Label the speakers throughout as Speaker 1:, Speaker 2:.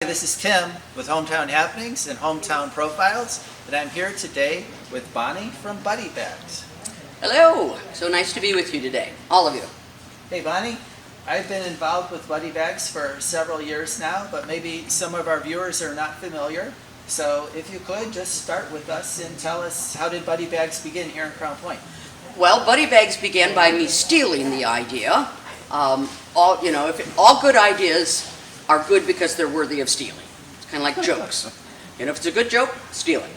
Speaker 1: This is Tim with Hometown Happenings and Hometown Profiles, and I'm here today with Bonnie from Buddy Bags.
Speaker 2: Hello, so nice to be with you today, all of you.
Speaker 1: Hey Bonnie, I've been involved with Buddy Bags for several years now, but maybe some of our viewers are not familiar. So if you could, just start with us and tell us, how did Buddy Bags begin here in Crown Point?
Speaker 2: Well, Buddy Bags began by me stealing the idea. All good ideas are good because they're worthy of stealing. It's kind of like jokes. If it's a good joke, steal it.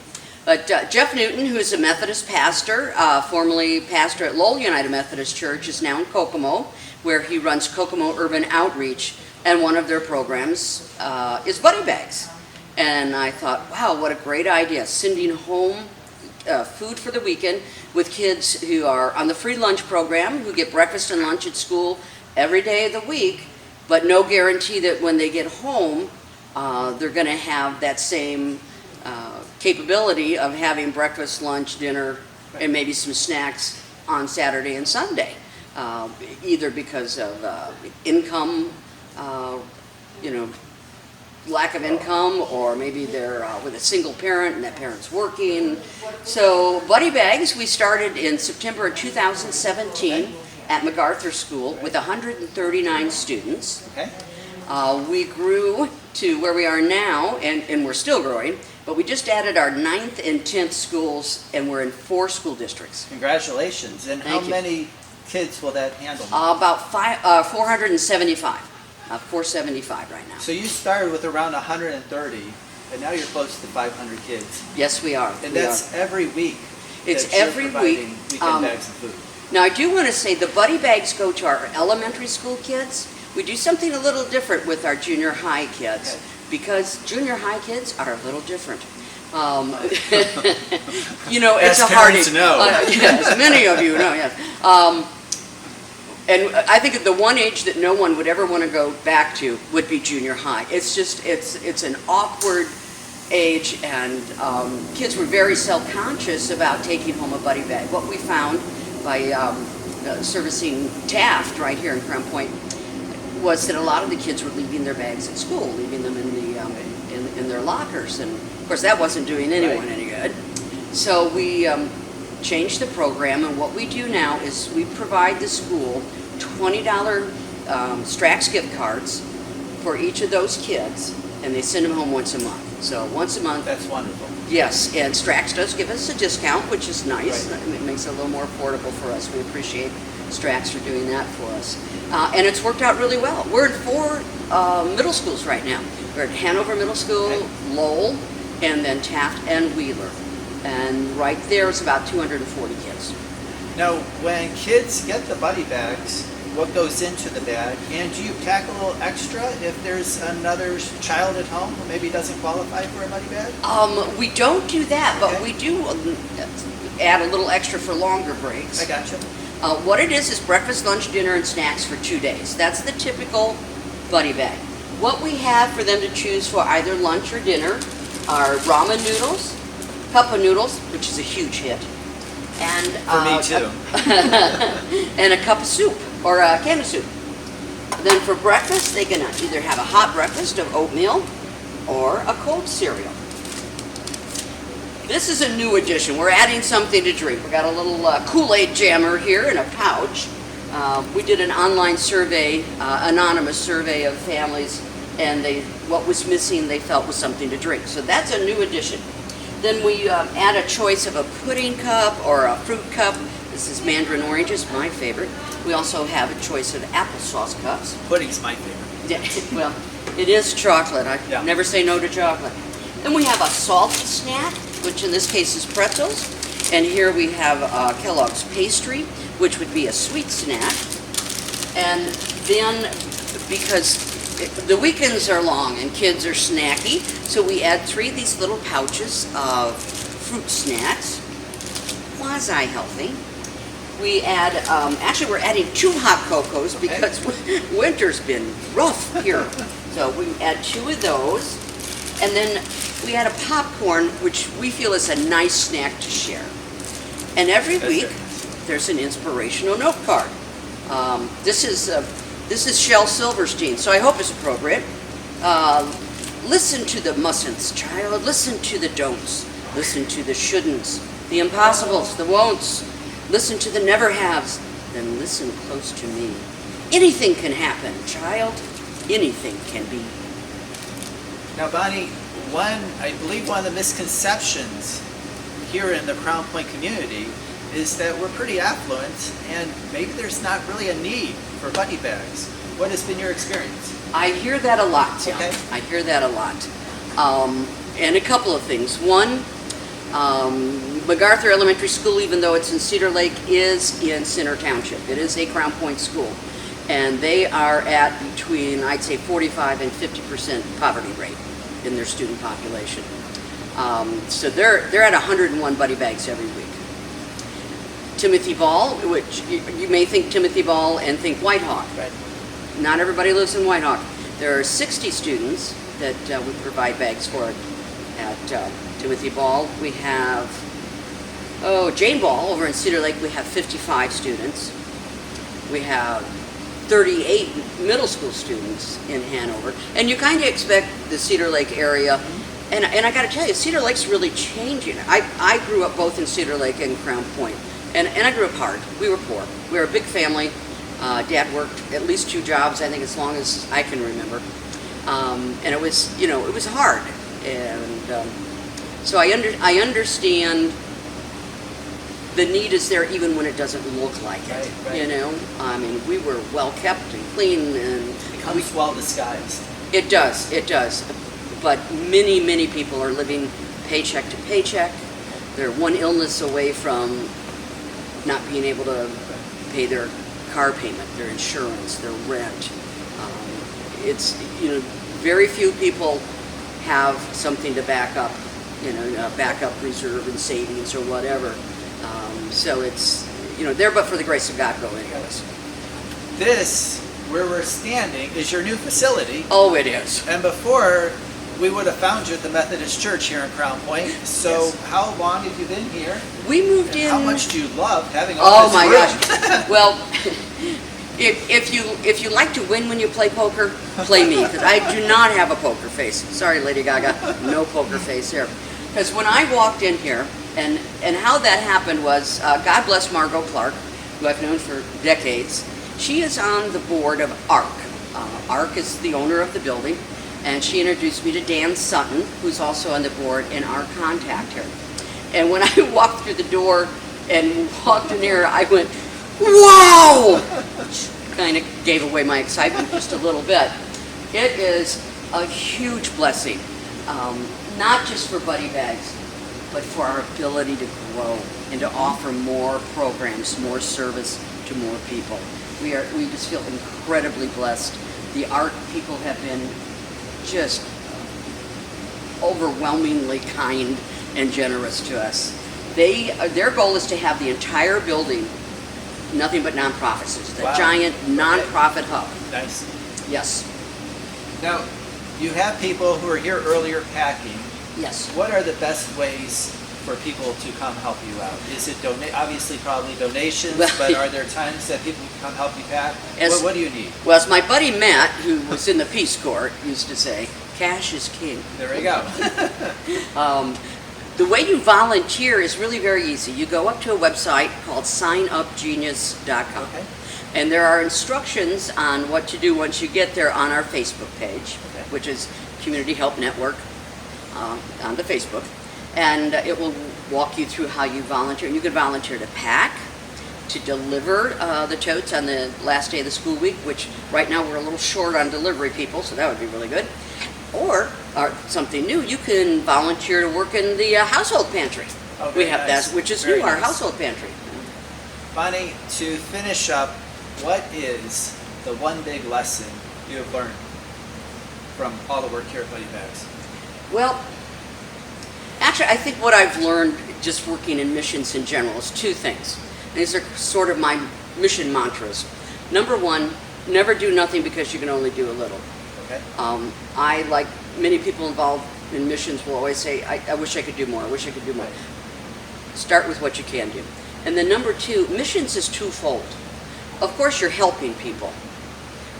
Speaker 2: But Jeff Newton, who's a Methodist pastor, formerly pastor at Lowell United Methodist Church, is now in Kokomo, where he runs Kokomo Urban Outreach, and one of their programs is Buddy Bags. And I thought, wow, what a great idea, sending home food for the weekend with kids who are on the free lunch program, who get breakfast and lunch at school every day of the week, but no guarantee that when they get home, they're going to have that same capability of having breakfast, lunch, dinner, and maybe some snacks on Saturday and Sunday, either because of income, lack of income, or maybe they're with a single parent and that parent's working. So Buddy Bags, we started in September of 2017 at MacArthur School with 139 students.
Speaker 1: Okay.
Speaker 2: We grew to where we are now, and we're still growing, but we just added our 9th and 10th schools, and we're in 4 school districts.
Speaker 1: Congratulations. And
Speaker 2: Thank
Speaker 1: how
Speaker 2: you.
Speaker 1: many kids will that handle?
Speaker 2: About 475. 475 right now.
Speaker 1: So you started with around 130, and now you're close to 500 kids.
Speaker 2: Yes, we are.
Speaker 1: And
Speaker 2: We
Speaker 1: that's
Speaker 2: are.
Speaker 1: every week.
Speaker 2: It's
Speaker 1: that you're
Speaker 2: every
Speaker 1: providing
Speaker 2: week.
Speaker 1: Weekend bags of food.
Speaker 2: Now, I do want to say the Buddy Bags go to our elementary school kids. We do something a little different with our junior high kids,
Speaker 1: Okay.
Speaker 2: because junior high kids are a little different.
Speaker 1: As
Speaker 2: it's a hard
Speaker 1: parents know.
Speaker 2: yes, many of you know, yes. And I think the one age that no one would ever want to go back to would be junior high. It's just, it's an awkward age, and kids were very self-conscious about taking home a Buddy Bag. What we found by servicing Taft right here in Crown Point was that a lot of the kids were leaving their bags at school, leaving them in the in their lockers, and of course that wasn't doing anyone any good. So we changed the program, and what we do now is we provide the school $20 Strax gift cards for each of those kids, and they send them home once a month. So once a month.
Speaker 1: That's wonderful.
Speaker 2: Yes, and Strax does give us a discount, which is nice.
Speaker 1: Right.
Speaker 2: It makes it a little more affordable for us. We appreciate Strax for doing that for us. And it's worked out really well. We're in 4 middle schools right now. We're at Hanover Middle School,
Speaker 1: Okay.
Speaker 2: Lowell, and then Taft and Wheeler. And right there is about 240 kids.
Speaker 1: Now, when kids get the Buddy Bags, what goes into the bag? And do you pack a little extra if there's another child at home who maybe doesn't qualify for a Buddy Bag?
Speaker 2: We don't do that, but
Speaker 1: Okay.
Speaker 2: we do add a little extra for longer breaks.
Speaker 1: I gotcha.
Speaker 2: What it is breakfast, lunch, dinner, and snacks for 2 days. That's the typical Buddy Bag. What we have for them to choose for either lunch or dinner are ramen noodles, cup of noodles, which is a huge hit, and
Speaker 1: For me too.
Speaker 2: and a cup of soup or a can of soup. Then for breakfast, they can either have a hot breakfast of oatmeal or a cold cereal. This is a new addition. We're adding something to drink. We got a little Kool-Aid jammer here in a pouch. We did an online survey, anonymous survey of families, and what was missing they felt was something to drink. So that's a new addition. Then we add a choice of a pudding cup or a fruit cup. This is mandarin oranges, my favorite. We also have a choice of applesauce cups.
Speaker 1: Pudding's my favorite.
Speaker 2: Yeah, well, it is chocolate. I
Speaker 1: Yeah.
Speaker 2: never say no to chocolate. Then we have a salty snack, which in this case is pretzels. And here we have Kellogg's pastry, which would be a sweet snack. And then, because the weekends are long and kids are snacky, so we add 3 of these little pouches of fruit snacks, quasi-healthy. We add, actually we're adding 2 hot cocos because winter's been rough here. So we add 2 of those, and then we add a popcorn, which we feel is a nice snack to share. And every week, there's an inspirational note card. This is Shel Silverstein, so I hope it's appropriate. Listen to the mustn'ts, child. Listen to the don'ts. Listen to the shouldn'ts, the impossibles, the won'ts. Listen to the never haves. Then listen close to me. Anything can happen, child. Anything can be.
Speaker 1: Now, Bonnie, I believe one of the misconceptions here in the Crown Point community is that we're pretty affluent and maybe there's not really a need for buddy bags. What has been your experience?
Speaker 2: I hear that a lot, Tim.
Speaker 1: Okay.
Speaker 2: I hear that a lot. And a couple of things. One, MacArthur Elementary School, even though it's in Cedar Lake, is in Center Township. It is a Crown Point school. And they are at between, I'd say, 45 and 50% poverty rate in their student population. So they're at 101 buddy bags every week. Timothy Ball, which you may think Timothy Ball and think Whitehawk.
Speaker 1: Right.
Speaker 2: Not everybody lives in Whitehawk. There are 60 students that we provide bags for at Timothy Ball. We have, Jane Ball over in Cedar Lake, we have 55 students. We have 38 middle school students in Hanover. And you kind of expect the Cedar Lake area, and I got to tell you, Cedar Lake's really changing. I grew up both in Cedar Lake and Crown Point, and I grew up hard. We were poor. We were a big family. Dad worked at least 2 jobs, I think, as long as I can remember. And it was, it was hard. And so I understand the need is there even when it doesn't look like it.
Speaker 1: Right.
Speaker 2: I mean, we were well kept and clean, and
Speaker 1: It comes well disguised.
Speaker 2: it does. But many people are living paycheck to paycheck. They're one illness away from not being able to pay their car payment, their insurance, their rent. It's, very few people have something to back up, a backup reserve and savings or whatever. So it's, there but for the grace of God go anyways.
Speaker 1: This, where we're standing, is your new facility.
Speaker 2: Oh, it is.
Speaker 1: And before, we would have found you at the Methodist Church here in Crown Point. So
Speaker 2: Yes.
Speaker 1: how long have you been here?
Speaker 2: We moved
Speaker 1: And
Speaker 2: in.
Speaker 1: how much do you love having all
Speaker 2: Oh
Speaker 1: this
Speaker 2: my
Speaker 1: room?
Speaker 2: gosh. Well, if you like to win when you play poker, play me, because I do not have a poker face. Sorry, Lady Gaga, no poker face here. Because when I walked in here, and how that happened was, God bless Margot Clark, who I've known for decades. She is on the board of ARC. ARC is the owner of the building, and she introduced me to Dan Sutton, who's also on the board, and our contact here. And when I walked through the door and walked in here, I went, wow! Kind of gave away my excitement just a little bit. It is a huge blessing, not just for Buddy Bags, but for our ability to grow and to offer more programs, more service to more people. We just feel incredibly blessed. The ARC people have been just overwhelmingly kind and generous to us. Their goal is to have the entire building nothing but nonprofits. It's the
Speaker 1: Wow.
Speaker 2: giant nonprofit hub.
Speaker 1: Nice.
Speaker 2: Yes.
Speaker 1: Now, you have people who are here earlier packing.
Speaker 2: Yes.
Speaker 1: What are the best ways for people to come help you out? Is it obviously probably donations,
Speaker 2: Well,
Speaker 1: but are there times that people can come help you pack?
Speaker 2: As-
Speaker 1: What do you need?
Speaker 2: Well, as my buddy Matt, who was in the Peace Corps, used to say, cash is king.
Speaker 1: There we go.
Speaker 2: The way you volunteer is really very easy. You go up to a website called signupgenius.com.
Speaker 1: Okay.
Speaker 2: And there are instructions on what to do once you get there on our Facebook page,
Speaker 1: Okay.
Speaker 2: which is Community Help Network on the Facebook. And it will walk you through how you volunteer. You can volunteer to pack, to deliver the totes on the last day of the school week, which right now we're a little short on delivery people, so that would be really good. Or something new, you can volunteer to work in the household pantry.
Speaker 1: Oh,
Speaker 2: We
Speaker 1: very
Speaker 2: have
Speaker 1: nice.
Speaker 2: that, which is
Speaker 1: Very
Speaker 2: new, our
Speaker 1: nice.
Speaker 2: household pantry.
Speaker 1: Bonnie, to finish up, what is the one big lesson you have learned from all the work here at Buddy Bags?
Speaker 2: Well, actually, I think what I've learned just working in missions in general is 2 things. These are sort of my mission mantras. Number 1, never do nothing because you can only do a little.
Speaker 1: Okay.
Speaker 2: I, like many people involved in missions, will always say, I wish I could do more, I wish I could do more. Start with what you can do. And then number 2, missions is twofold. Of course, you're helping people,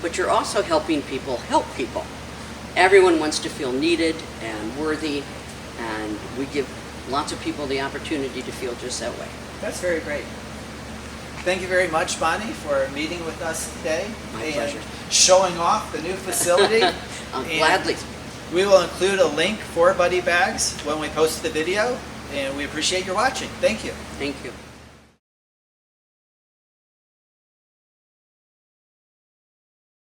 Speaker 2: but you're also helping people help people. Everyone wants to feel needed and worthy, and we give lots of people the opportunity to feel just that way.
Speaker 1: That's very great. Thank you very much, Bonnie, for meeting with us today.
Speaker 2: My
Speaker 1: and
Speaker 2: pleasure.
Speaker 1: showing off the new facility.
Speaker 2: Gladly.
Speaker 1: We will include a link for Buddy Bags when we post the video, and we appreciate your watching. Thank you.
Speaker 2: Thank you.